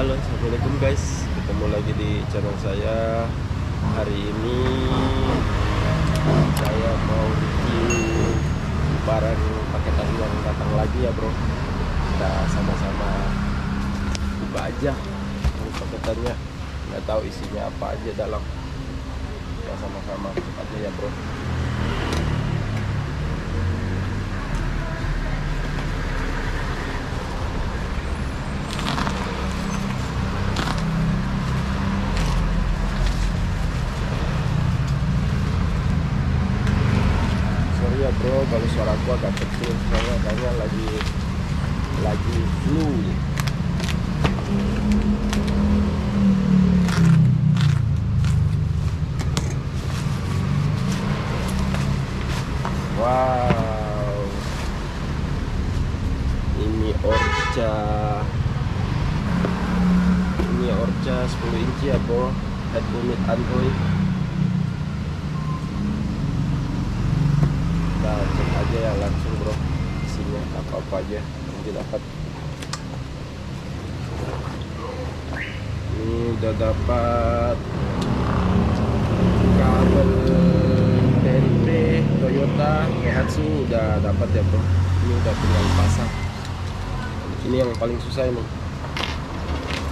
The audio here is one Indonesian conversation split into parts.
Halo, assalamualaikum guys. Ketemu lagi di channel saya. Hari ini saya mau review barang paketan yang datang lagi ya bro. Kita sama-sama buka aja paketannya. Nggak tahu isinya apa aja dalam. Kita sama-sama buka aja ya bro. Ya bro, kalau suara gua agak kecil soalnya kayaknya lagi flu. Wow, ini ORCA 10 inci ya bro, Head Unit Android. Kita cek aja ya langsung bro, isinya apa aja yang didapat. Ini udah dapat kabel TNT Toyota Daihatsu, udah dapat ya bro. Ini udah tinggal pasang. Ini yang paling susah ini.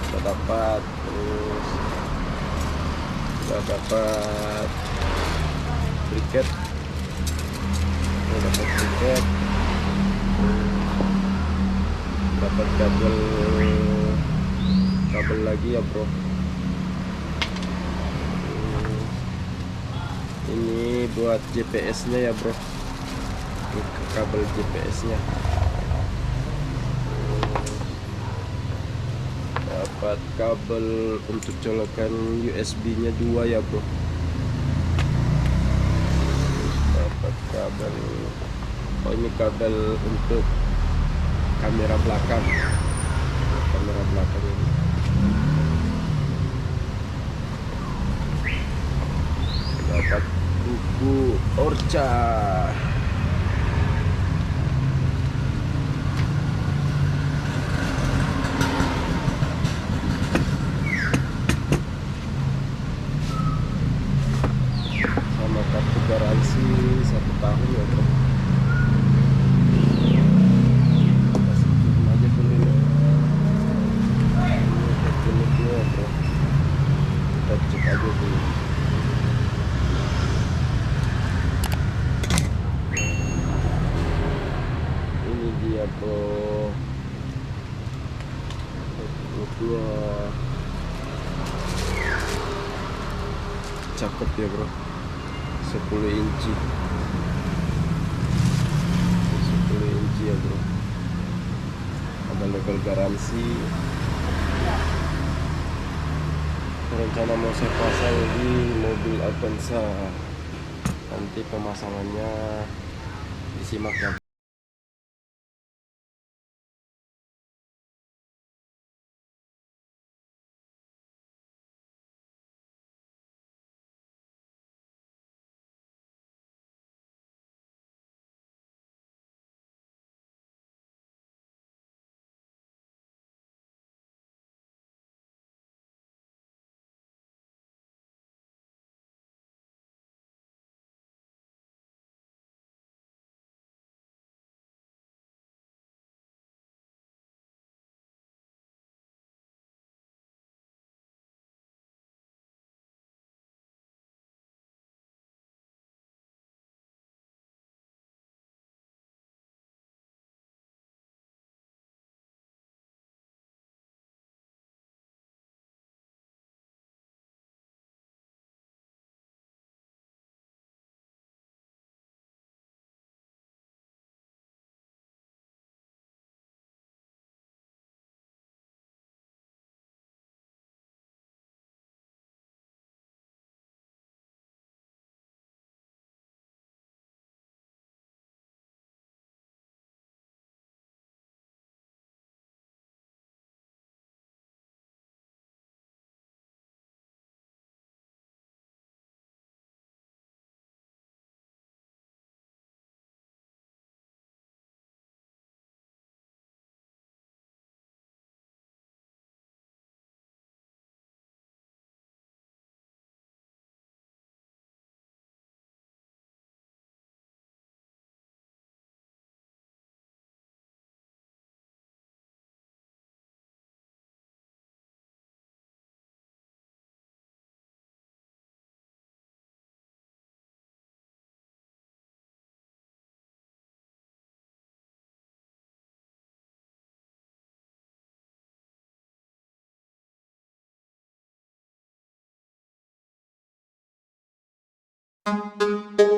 Udah dapat, terus udah dapat briket. Dapat briket, dapat kabel lagi ya bro. Ini buat GPS nya ya bro, ini kabel GPS nya. Dapat kabel untuk colokan USB nya 2 ya bro. Dapat kabel, oh ini kabel untuk kamera belakang ini. Dapat buku ORCA. Sama kartu garansi 1 tahun ya bro. Kasih kirim aja dulu ini. Ini ya bro, kita cek aja dulu. Ini dia bro, bukunya cakep ya bro, 10 inci ya bro. Ada label garansi. Rencana mau saya pasang di mobil Avanza. Nanti pemasangannya disimak ya. you.